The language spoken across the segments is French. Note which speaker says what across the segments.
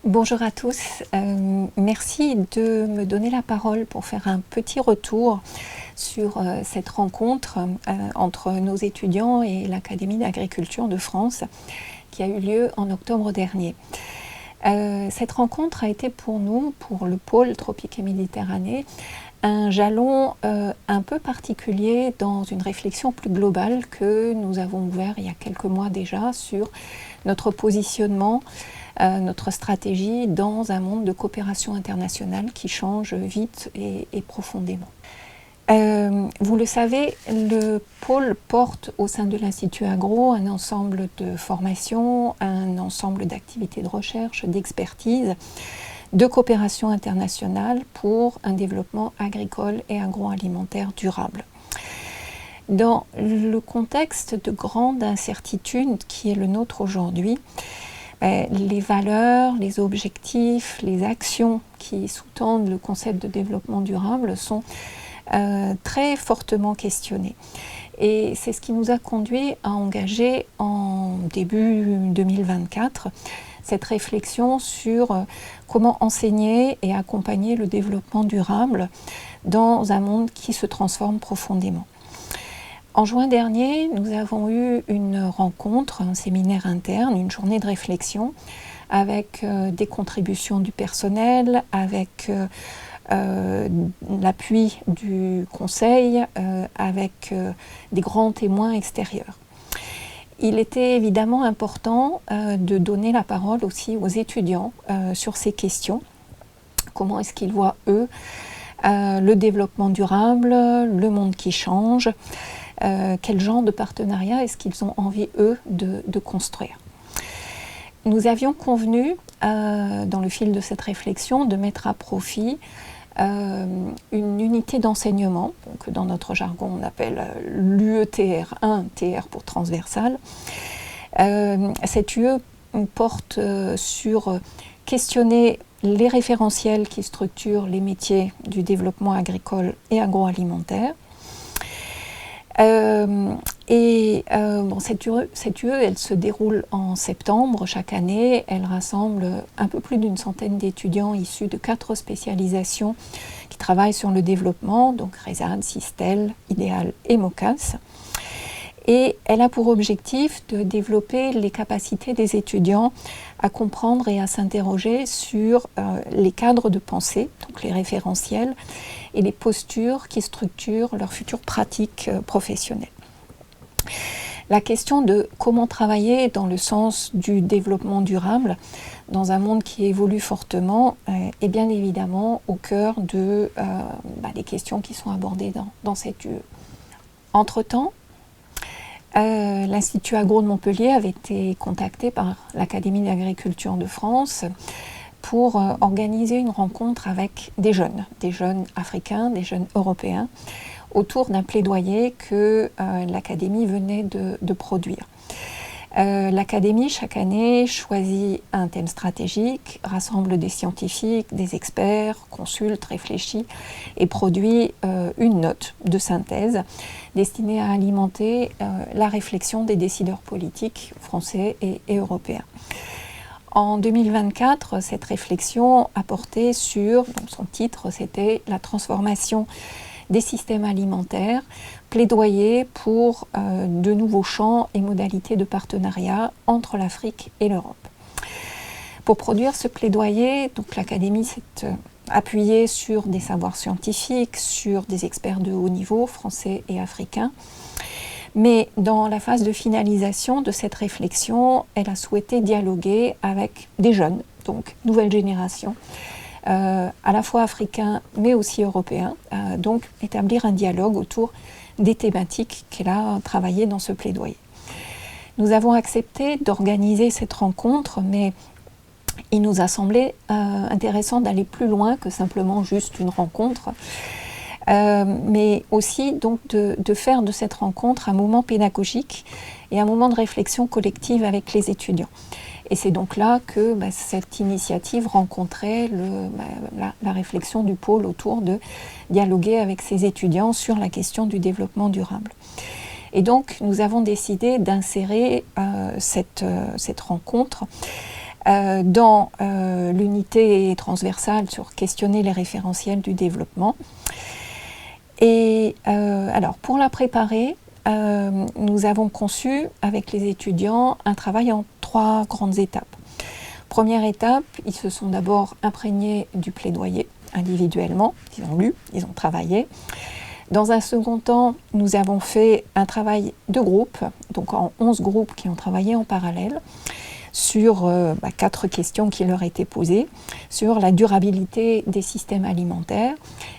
Speaker 1: Bonjour à tous, merci de me donner la parole pour faire un petit retour sur cette rencontre entre nos étudiants et l'Académie d'agriculture de France qui a eu lieu en octobre dernier. Cette rencontre a été pour nous, pour le pôle Tropique et Méditerranée, un jalon un peu particulier dans une réflexion plus globale que nous avons ouvert il y a quelques mois déjà sur notre positionnement, notre stratégie dans un monde de coopération internationale qui change vite et profondément. Vous le savez, le pôle porte au sein de l'Institut Agro un ensemble de formations, un ensemble d'activités de recherche, d'expertise, de coopération internationale pour un développement agricole et agroalimentaire durable. Dans le contexte de grande incertitude qui est le nôtre aujourd'hui, les valeurs, les objectifs, les actions qui sous-tendent le concept de développement durable sont très fortement questionnés. Et c'est ce qui nous a conduit à engager en début 2024 cette réflexion sur comment enseigner et accompagner le développement durable dans un monde qui se transforme profondément. En juin dernier, nous avons eu une rencontre, un séminaire interne, une journée de réflexion avec des contributions du personnel, avec l'appui du conseil, avec des grands témoins extérieurs. Il était évidemment important de donner la parole aussi aux étudiants sur ces questions. Comment est-ce qu'ils voient, eux, le développement durable, le monde qui change, quel genre de partenariat est-ce qu'ils ont envie, eux, de construire. Nous avions convenu, dans le fil de cette réflexion, de mettre à profit une unité d'enseignement, que dans notre jargon on appelle l'UETR1, TR pour transversal. Cette UE porte sur questionner les référentiels qui structurent les métiers du développement agricole et agroalimentaire. Cette UE, elle se déroule en septembre chaque année. Elle rassemble un peu plus d'une centaine d'étudiants issus de 4 spécialisations qui travaillent sur le développement, donc RESAD, Sistel, Idéal et MOCAS. Et elle a pour objectif de développer les capacités des étudiants à comprendre et à s'interroger sur les cadres de pensée, donc les référentiels, et les postures qui structurent leurs futures pratiques professionnelles. La question de comment travailler dans le sens du développement durable dans un monde qui évolue fortement est bien évidemment au cœur des questions qui sont abordées dans cette UE. Entre-temps, l'Institut Agro de Montpellier avait été contacté par l'Académie d'agriculture de France pour organiser une rencontre avec des jeunes africains, des jeunes européens, autour d'un plaidoyer que l'Académie venait de produire. L'Académie, chaque année, choisit un thème stratégique, rassemble des scientifiques, des experts, consulte, réfléchit et produit une note de synthèse destinée à alimenter la réflexion des décideurs politiques français et européens. En 2024, cette réflexion a porté sur, son titre c'était « La transformation des systèmes alimentaires, plaidoyer pour de nouveaux champs et modalités de partenariat entre l'Afrique et l'Europe ». Pour produire ce plaidoyer, l'Académie s'est appuyée sur des savoirs scientifiques, sur des experts de haut niveau, français et africains. Mais dans la phase de finalisation de cette réflexion, elle a souhaité dialoguer avec des jeunes, donc nouvelle génération, à la fois africains mais aussi européens, donc établir un dialogue autour des thématiques qu'elle a travaillées dans ce plaidoyer. Nous avons accepté d'organiser cette rencontre, mais il nous a semblé intéressant d'aller plus loin que simplement juste une rencontre, mais aussi donc de faire de cette rencontre un moment pédagogique et un moment de réflexion collective avec les étudiants. Et c'est donc là que cette initiative rencontrait la réflexion du pôle autour de dialoguer avec ses étudiants sur la question du développement durable. Et donc nous avons décidé d'insérer cette rencontre dans l'unité transversale sur questionner les référentiels du développement. Et alors, pour la préparer, nous avons conçu avec les étudiants un travail en 3 grandes étapes. Première étape, ils se sont d'abord imprégnés du plaidoyer individuellement, ils ont lu, ils ont travaillé. Dans un second temps, nous avons fait un travail de groupe, donc en 11 groupes qui ont travaillé en parallèle, sur 4 questions qui leur étaient posées, sur la durabilité des systèmes alimentaires.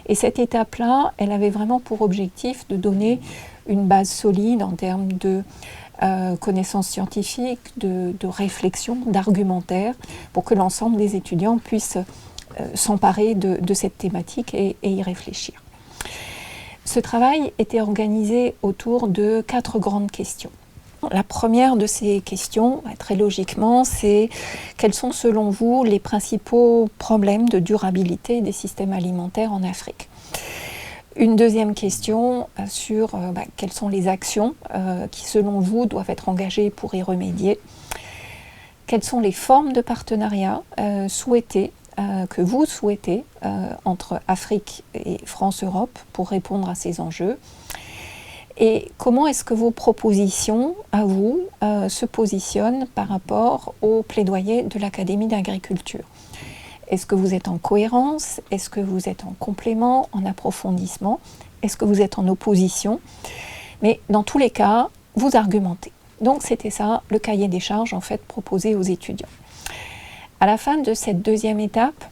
Speaker 1: Et cette étape-là, elle avait vraiment pour objectif de donner une base solide en termes de connaissances scientifiques, de réflexion, d'argumentaire, pour que l'ensemble des étudiants puissent s'emparer de cette thématique et y réfléchir. Ce travail était organisé autour de 4 grandes questions. La première de ces questions, très logiquement, c'est quels sont selon vous les principaux problèmes de durabilité des systèmes alimentaires en Afrique ? Une deuxième question sur quelles sont les actions qui selon vous doivent être engagées pour y remédier ? Quelles sont les formes de partenariat souhaitées que vous souhaitez entre Afrique et France-Europe pour répondre à ces enjeux? Et comment est-ce que vos propositions, à vous, se positionnent par rapport au plaidoyer de l'Académie d'agriculture? Est-ce que vous êtes en cohérence? Est-ce que vous êtes en complément, en approfondissement? Est-ce que vous êtes en opposition? Mais dans tous les cas, vous argumentez. Donc c'était ça, le cahier des charges en fait proposé aux étudiants. À la fin de cette deuxième étape,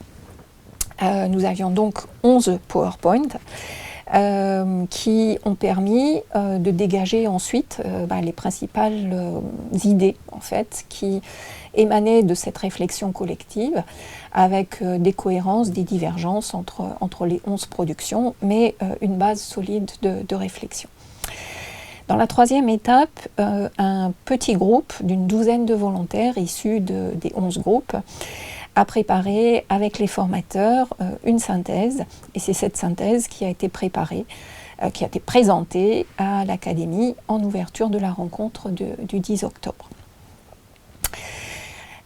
Speaker 1: nous avions donc 11 PowerPoint qui ont permis de dégager ensuite les principales idées en fait, qui émanaient de cette réflexion collective avec des cohérences, des divergences entre les 11 productions, mais une base solide de réflexion. Dans la troisième étape, un petit groupe d'une douzaine de volontaires issus des 11 groupes a préparé avec les formateurs une synthèse, et c'est cette synthèse qui a été préparée, qui a été présentée à l'Académie en ouverture de la rencontre du 10 octobre.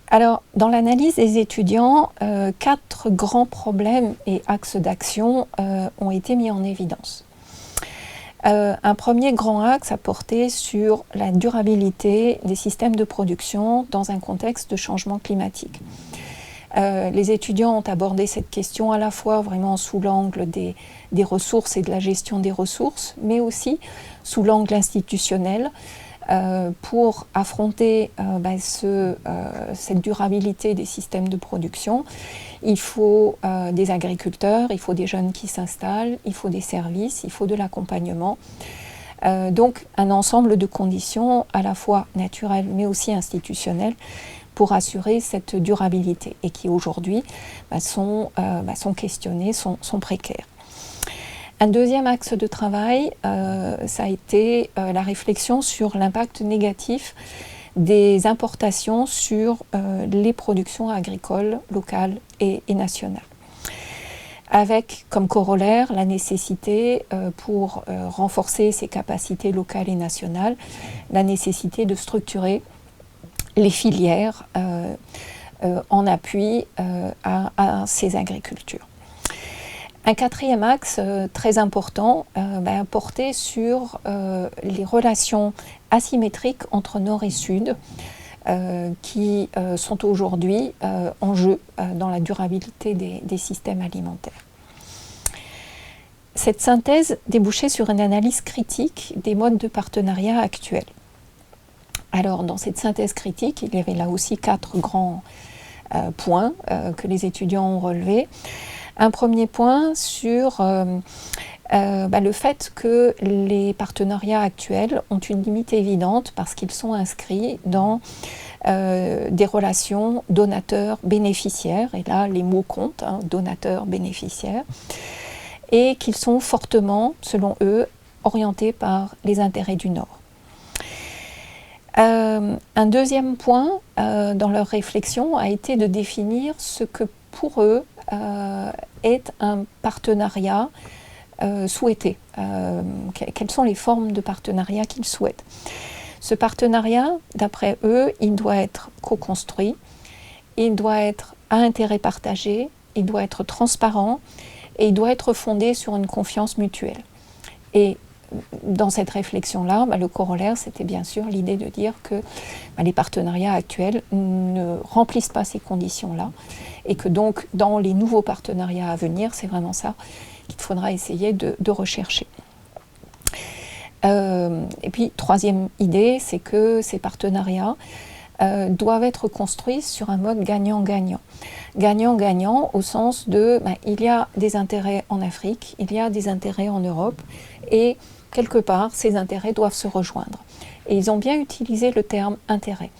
Speaker 1: Alors, dans l'analyse des étudiants, 4 grands problèmes et axes d'action ont été mis en évidence. Un premier grand axe a porté sur la durabilité des systèmes de production dans un contexte de changement climatique. Les étudiants ont abordé cette question à la fois vraiment sous l'angle des ressources et de la gestion des ressources, mais aussi sous l'angle institutionnel pour affronter cette durabilité des systèmes de production. Il faut des agriculteurs, il faut des jeunes qui s'installent, il faut des services, il faut de l'accompagnement. Donc un ensemble de conditions à la fois naturelles mais aussi institutionnelles pour assurer cette durabilité et qui aujourd'hui sont questionnées, sont précaires. Un deuxième axe de travail, ça a été la réflexion sur l'impact négatif des importations sur les productions agricoles locales et nationales. Avec comme corollaire la nécessité, pour renforcer ces capacités locales et nationales, la nécessité de structurer les filières en appui à ces agricultures. Un quatrième axe très important portait sur les relations asymétriques entre Nord et Sud qui sont aujourd'hui en jeu dans la durabilité des systèmes alimentaires. Cette synthèse débouchait sur une analyse critique des modes de partenariat actuels. Alors, dans cette synthèse critique, il y avait là aussi 4 grands points que les étudiants ont relevés. Un premier point sur le fait que les partenariats actuels ont une limite évidente parce qu'ils sont inscrits dans des relations donateurs-bénéficiaires, et là les mots comptent, donateurs-bénéficiaires, et qu'ils sont fortement, selon eux, orientés par les intérêts du Nord. Un deuxième point dans leur réflexion a été de définir ce que pour eux est un partenariat souhaité. Quelles sont les formes de partenariat qu'ils souhaitent? Ce partenariat, d'après eux, il doit être co-construit, il doit être à intérêt partagé, il doit être transparent et il doit être fondé sur une confiance mutuelle. Et dans cette réflexion-là, le corollaire, c'était bien sûr l'idée de dire que les partenariats actuels ne remplissent pas ces conditions-là et que donc dans les nouveaux partenariats à venir, c'est vraiment ça qu'il faudra essayer de rechercher. Et puis, troisième idée, c'est que ces partenariats doivent être construits sur un mode gagnant-gagnant. Gagnant-gagnant au sens de, il y a des intérêts en Afrique, il y a des intérêts en Europe, et quelque part, ces intérêts doivent se rejoindre. Et ils ont bien utilisé le terme intérêt.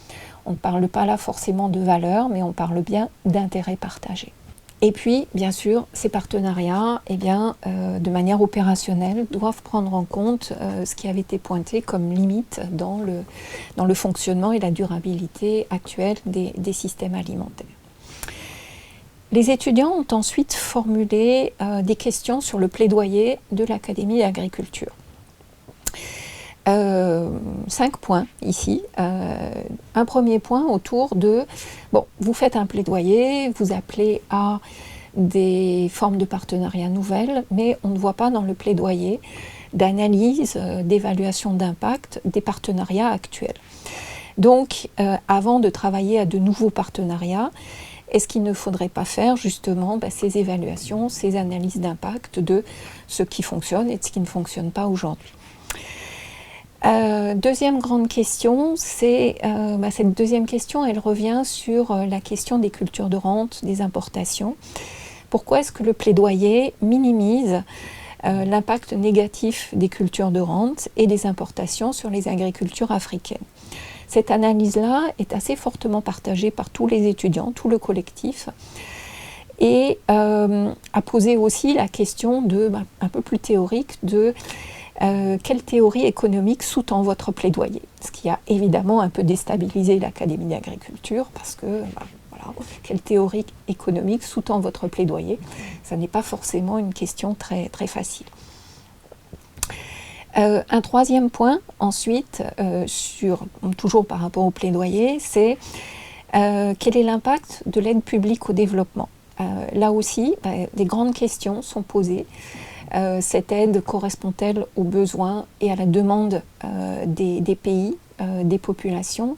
Speaker 1: On ne parle pas là forcément de valeur, mais on parle bien d'intérêt partagé. Et puis, bien sûr, ces partenariats, de manière opérationnelle, doivent prendre en compte ce qui avait été pointé comme limite dans le fonctionnement et la durabilité actuelle des systèmes alimentaires. Les étudiants ont ensuite formulé des questions sur le plaidoyer de l'Académie d'agriculture. 5 points ici. Un premier point autour de, vous faites un plaidoyer, vous appelez à des formes de partenariat nouvelles, mais on ne voit pas dans le plaidoyer d'analyse, d'évaluation d'impact des partenariats actuels. Donc, avant de travailler à de nouveaux partenariats, est-ce qu'il ne faudrait pas faire justement ces évaluations, ces analyses d'impact de ce qui fonctionne et de ce qui ne fonctionne pas aujourd'hui? Deuxième grande question, cette deuxième question, elle revient sur la question des cultures de rente, des importations. Pourquoi est-ce que le plaidoyer minimise l'impact négatif des cultures de rente et des importations sur les agricultures africaines? Cette analyse-là est assez fortement partagée par tous les étudiants, tout le collectif, et a posé aussi la question un peu plus théorique de quelle théorie économique sous-tend votre plaidoyer? Ce qui a évidemment un peu déstabilisé l'Académie d'agriculture parce que, quelle théorie économique sous-tend votre plaidoyer? Ça n'est pas forcément une question très, très facile. Un troisième point, ensuite, toujours par rapport au plaidoyer, c'est quel est l'impact de l'aide publique au développement? Là aussi, des grandes questions sont posées. Cette aide correspond-elle aux besoins et à la demande des pays, des populations?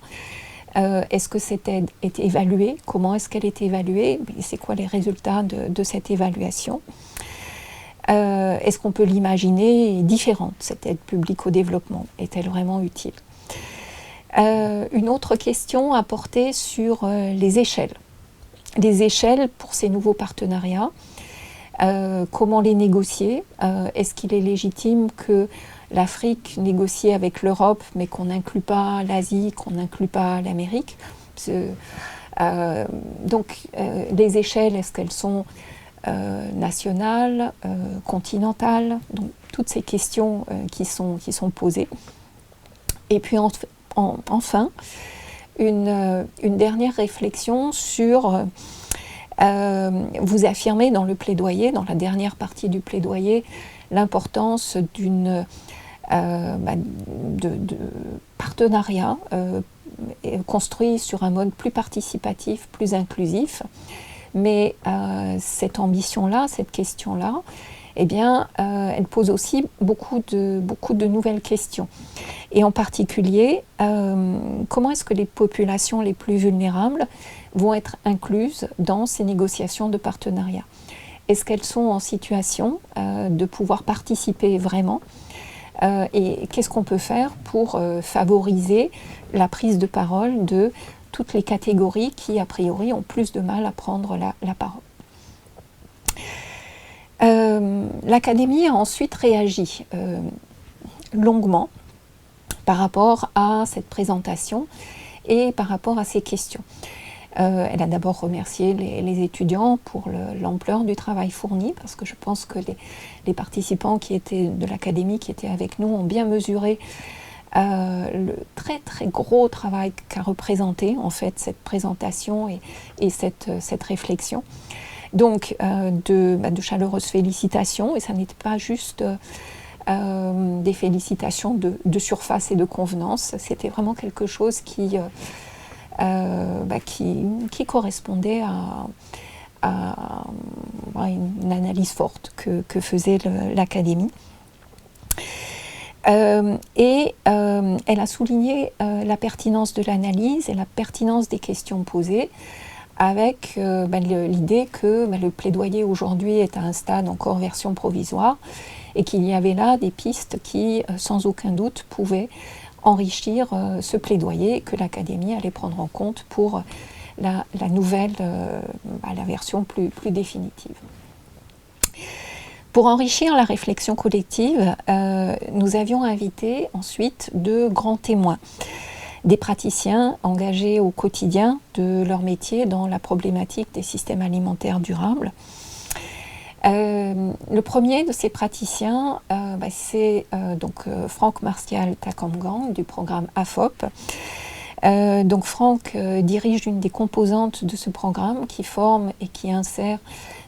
Speaker 1: Est-ce que cette aide est évaluée? Comment est-ce qu'elle est évaluée? C'est quoi les résultats de cette évaluation? Est-ce qu'on peut l'imaginer différente, cette aide publique au développement? Est-elle vraiment utile? Une autre question à porter sur les échelles. Les échelles pour ces nouveaux partenariats. Comment les négocier? Est-ce qu'il est légitime que l'Afrique négocie avec l'Europe, mais qu'on n'inclut pas l'Asie, qu'on n'inclut pas l'Amérique? Donc, les échelles, est-ce qu'elles sont nationales, continentales? Donc, toutes ces questions qui sont posées. Et puis, enfin, une dernière réflexion sur... vous affirmez dans le plaidoyer, dans la dernière partie du plaidoyer, l'importance de partenariats construits sur un mode plus participatif, plus inclusif. Mais cette ambition-là, cette question-là, elle pose aussi beaucoup de nouvelles questions. Et en particulier, comment est-ce que les populations les plus vulnérables vont être incluses dans ces négociations de partenariat? Est-ce qu'elles sont en situation de pouvoir participer vraiment? Et qu'est-ce qu'on peut faire pour favoriser la prise de parole de toutes les catégories qui, a priori, ont plus de mal à prendre la parole? L'Académie a ensuite réagi longuement par rapport à cette présentation et par rapport à ces questions. Elle a d'abord remercié les étudiants pour l'ampleur du travail fourni, parce que je pense que les participants de l'Académie qui étaient avec nous ont bien mesuré le très très gros travail qu'a représenté en fait cette présentation et cette réflexion. Donc de chaleureuses félicitations, et ça n'était pas juste des félicitations de surface et de convenance, c'était vraiment quelque chose qui qui correspondait à une analyse forte que faisait l'Académie. Elle a souligné la pertinence de l'analyse et la pertinence des questions posées, avec l'idée que le plaidoyer aujourd'hui est à un stade encore version provisoire et qu'il y avait là des pistes qui, sans aucun doute, pouvaient enrichir ce plaidoyer que l'Académie allait prendre en compte pour la nouvelle, la version plus définitive. Pour enrichir la réflexion collective, nous avions invité ensuite de grands témoins, des praticiens engagés au quotidien de leur métier dans la problématique des systèmes alimentaires durables. Le premier de ces praticiens, c'est Franck Martial Takamgang du programme AFOP. Donc Franck dirige une des composantes de ce programme qui forme et qui insère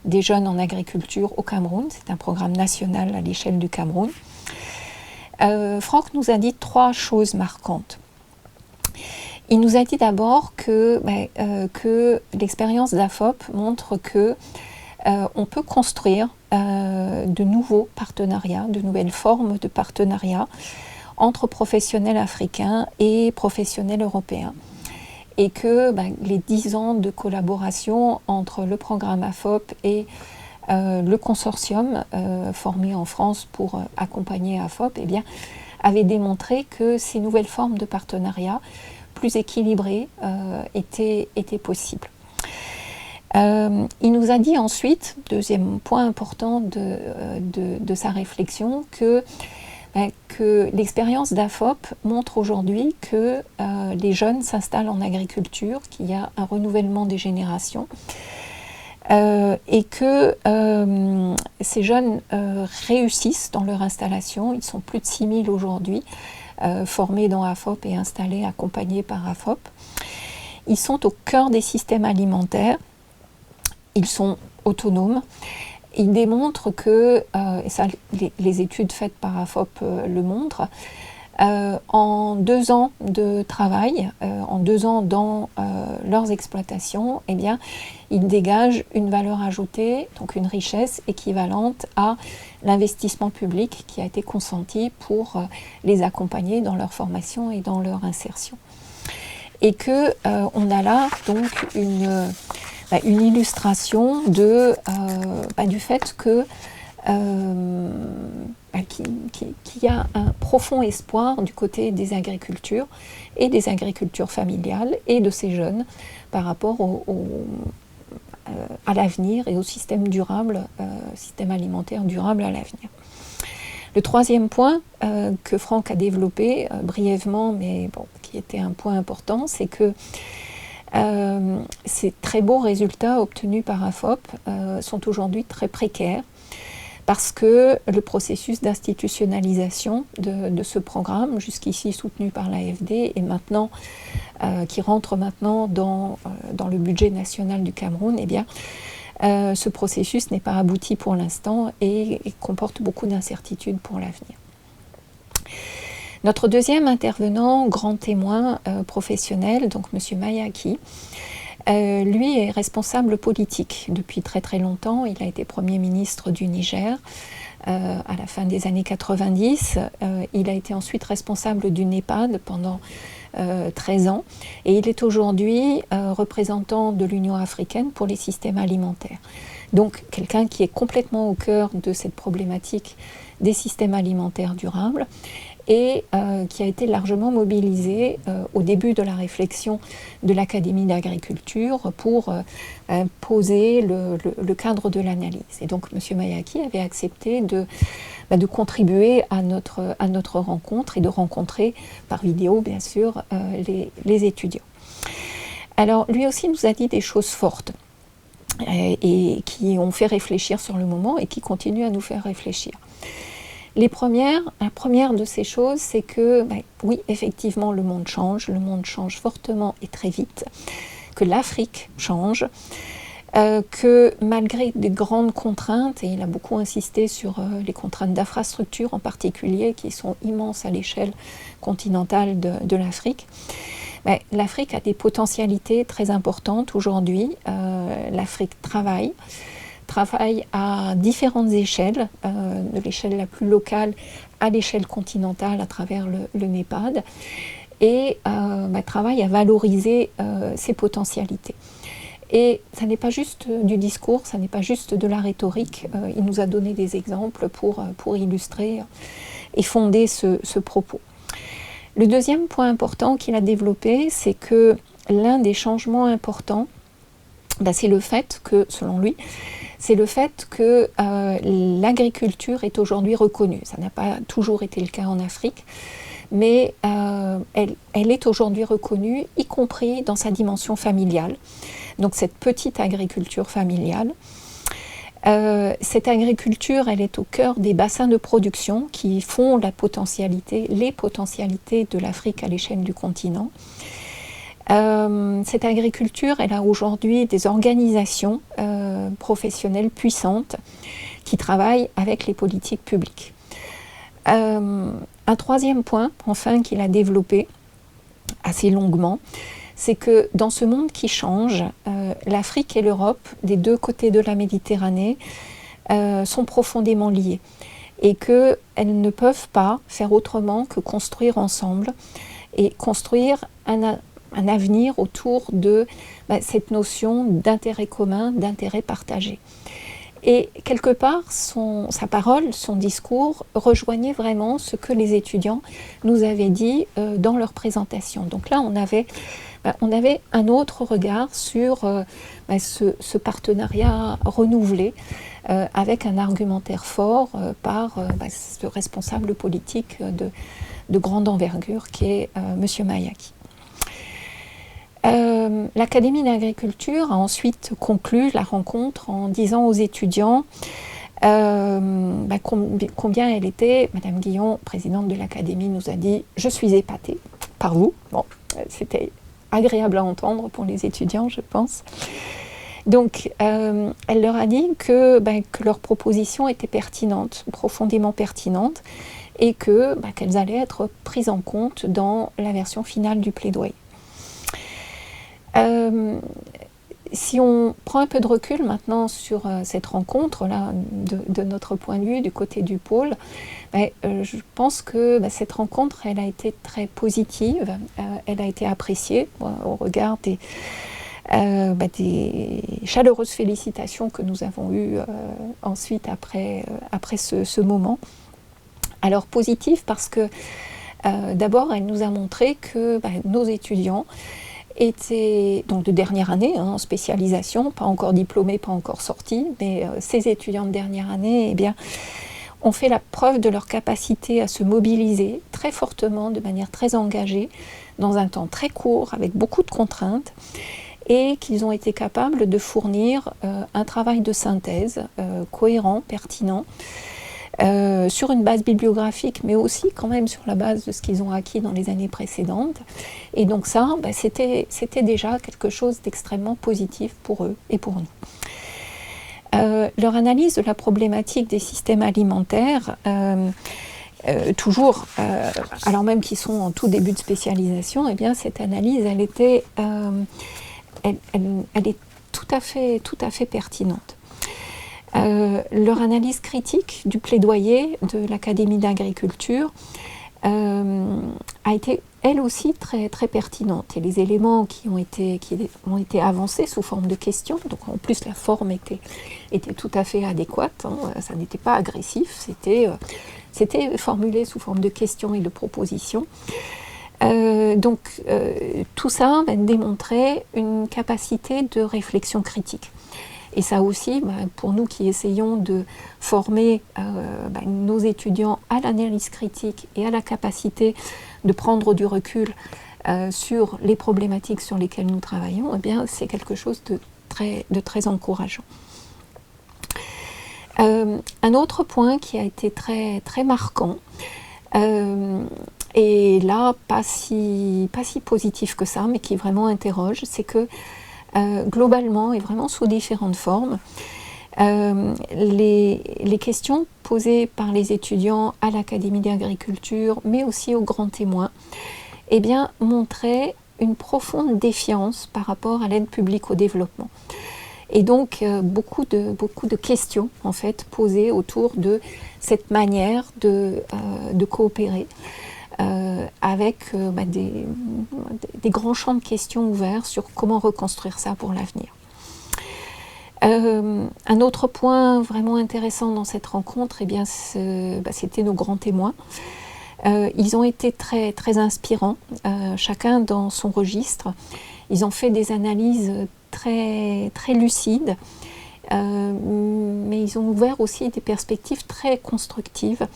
Speaker 1: des jeunes en agriculture au Cameroun. C'est un programme national à l'échelle du Cameroun. Franck nous a dit 3 choses marquantes. Il nous a dit d'abord que l'expérience d'AFOP montre que on peut construire de nouveaux partenariats, de nouvelles formes de partenariats entre professionnels africains et professionnels européens. Et que les 10 ans de collaboration entre le programme AFOP et le consortium formé en France pour accompagner AFOP avaient démontré que ces nouvelles formes de partenariat plus équilibrées étaient possibles. Il nous a dit ensuite, deuxième point important de sa réflexion, que l'expérience d'AFOP montre aujourd'hui que les jeunes s'installent en agriculture, qu'il y a un renouvellement des générations et que ces jeunes réussissent dans leur installation. Ils sont plus de 6000 aujourd'hui formés dans AFOP et installés, accompagnés par AFOP. Ils sont au cœur des systèmes alimentaires, ils sont autonomes. Il démontre que, et ça les études faites par AFOP le montrent, en 2 ans de travail, en 2 ans dans leurs exploitations, ils dégagent une valeur ajoutée, donc une richesse équivalente à l'investissement public qui a été consenti pour les accompagner dans leur formation et dans leur insertion. Et que on a là donc une illustration du fait qu'il y a un profond espoir du côté des agricultures et des agricultures familiales et de ces jeunes par rapport à l'avenir et au système durable, système alimentaire durable à l'avenir. Le troisième point que Franck a développé brièvement, mais qui était un point important, c'est que ces très beaux résultats obtenus par AFOP sont aujourd'hui très précaires parce que le processus d'institutionnalisation de ce programme, jusqu'ici soutenu par l'AFD, et maintenant, qui rentre maintenant dans le budget national du Cameroun, ce processus n'est pas abouti pour l'instant et comporte beaucoup d'incertitudes pour l'avenir. Notre deuxième intervenant, grand témoin professionnel, donc M. Mayaki, lui est responsable politique depuis très très longtemps. Il a été Premier ministre du Niger à la fin des années 90. Il a été ensuite responsable du NEPAD pendant 13 ans et il est aujourd'hui représentant de l'Union africaine pour les systèmes alimentaires. Donc quelqu'un qui est complètement au cœur de cette problématique des systèmes alimentaires durables et qui a été largement mobilisé au début de la réflexion de l'Académie d'agriculture pour poser le cadre de l'analyse. Et donc M. Mayaki avait accepté de contribuer à notre rencontre et de rencontrer par vidéo, bien sûr, les étudiants. Alors lui aussi nous a dit des choses fortes et qui ont fait réfléchir sur le moment et qui continuent à nous faire réfléchir. La première de ces choses, c'est que, oui, effectivement, le monde change fortement et très vite, que l'Afrique change, que malgré des grandes contraintes, et il a beaucoup insisté sur les contraintes d'infrastructure en particulier, qui sont immenses à l'échelle continentale de l'Afrique, L'Afrique a des potentialités très importantes aujourd'hui. L'Afrique travaille à différentes échelles, de l'échelle la plus locale à l'échelle continentale à travers le NEPAD, et travaille à valoriser ses potentialités. Et ça n'est pas juste du discours, ça n'est pas juste de la rhétorique. Il nous a donné des exemples pour illustrer et fonder ce propos. Le deuxième point important qu'il a développé, c'est que l'un des changements importants, c'est le fait que, selon lui, l'agriculture est aujourd'hui reconnue. Ça n'a pas toujours été le cas en Afrique, mais elle est aujourd'hui reconnue, y compris dans sa dimension familiale. Donc cette petite agriculture familiale. Cette agriculture, elle est au cœur des bassins de production qui font les potentialités de l'Afrique à l'échelle du continent. Cette agriculture, elle a aujourd'hui des organisations professionnelles puissantes qui travaillent avec les politiques publiques. Un troisième point, enfin, qu'il a développé assez longuement, c'est que dans ce monde qui change, l'Afrique et l'Europe, des deux côtés de la Méditerranée, sont profondément liées et qu'elles ne peuvent pas faire autrement que construire ensemble et construire un avenir autour de cette notion d'intérêt commun, d'intérêt partagé. Et quelque part, sa parole, son discours rejoignait vraiment ce que les étudiants nous avaient dit dans leur présentation. Donc là, on avait un autre regard sur ce partenariat renouvelé avec un argumentaire fort par ce responsable politique de grande envergure qui est M. Mayaki. L'Académie d'agriculture a ensuite conclu la rencontre en disant aux étudiants combien elle était. Madame Guillon, présidente de l'Académie, nous a dit « Je suis épatée par vous ». Bon, c'était agréable à entendre pour les étudiants, je pense. Donc, elle leur a dit que leurs propositions étaient pertinentes, profondément pertinentes, et qu'elles allaient être prises en compte dans la version finale du plaidoyer. Si on prend un peu de recul maintenant sur cette rencontre-là, de notre point de vue, du côté du pôle, je pense que cette rencontre, elle a été très positive, elle a été appréciée au regard des chaleureuses félicitations que nous avons eues ensuite après ce moment. Alors positive parce que d'abord, elle nous a montré que nos étudiants étaient donc de dernière année, en spécialisation, pas encore diplômés, pas encore sortis, mais ces étudiants de dernière année, ont fait la preuve de leur capacité à se mobiliser très fortement, de manière très engagée, dans un temps très court, avec beaucoup de contraintes, et qu'ils ont été capables de fournir un travail de synthèse cohérent, pertinent, sur une base bibliographique, mais aussi quand même sur la base de ce qu'ils ont acquis dans les années précédentes. Et donc ça, c'était déjà quelque chose d'extrêmement positif pour eux et pour nous. Leur analyse de la problématique des systèmes alimentaires, toujours, alors même qu'ils sont en tout début de spécialisation, cette analyse, elle est tout à fait pertinente. Leur analyse critique du plaidoyer de l'Académie d'agriculture a été elle aussi très, très pertinente. Et les éléments qui ont été avancés sous forme de questions, donc en plus la forme était tout à fait adéquate, ça n'était pas agressif, c'était formulé sous forme de questions et de propositions. Tout ça démontrait une capacité de réflexion critique. Et ça aussi, pour nous qui essayons de former nos étudiants à l'analyse critique et à la capacité de prendre du recul sur les problématiques sur lesquelles nous travaillons, c'est quelque chose de très encourageant. Un autre point qui a été très, très marquant, et là, pas si positif que ça, mais qui vraiment interroge, c'est que globalement et vraiment sous différentes formes, les questions posées par les étudiants à l'Académie d'agriculture, mais aussi aux grands témoins, montraient une profonde défiance par rapport à l'aide publique au développement. Et donc beaucoup de questions en fait posées autour de cette manière de coopérer avec des grands champs de questions ouverts sur comment reconstruire ça pour l'avenir. Un autre point vraiment intéressant dans cette rencontre, eh bien, c'était nos grands témoins. Ils ont été très, très inspirants, chacun dans son registre. Ils ont fait des analyses très, très lucides, mais ils ont ouvert aussi des perspectives très constructives.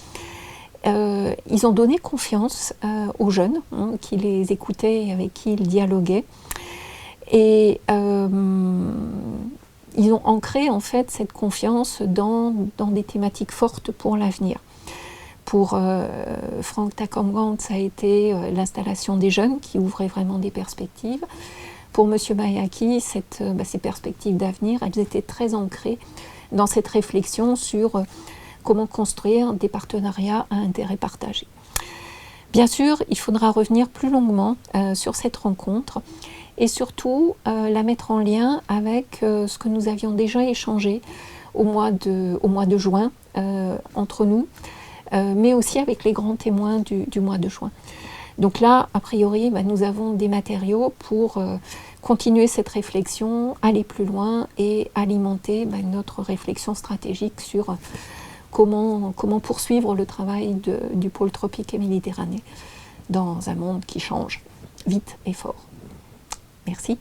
Speaker 1: Ils ont donné confiance aux jeunes qui les écoutaient et avec qui ils dialoguaient. Et ils ont ancré en fait cette confiance dans des thématiques fortes pour l'avenir. Pour Frank Takamgant, ça a été l'installation des jeunes qui ouvrait vraiment des perspectives. Pour M. Bayaki, ces perspectives d'avenir, elles étaient très ancrées dans cette réflexion sur comment construire des partenariats à intérêt partagé. Bien sûr, il faudra revenir plus longuement sur cette rencontre et surtout la mettre en lien avec ce que nous avions déjà échangé au mois de juin entre nous, mais aussi avec les grands témoins du mois de juin. Donc là, a priori, nous avons des matériaux pour continuer cette réflexion, aller plus loin et alimenter notre réflexion stratégique sur comment poursuivre le travail du pôle tropique et Méditerranée dans un monde qui change vite et fort. Merci.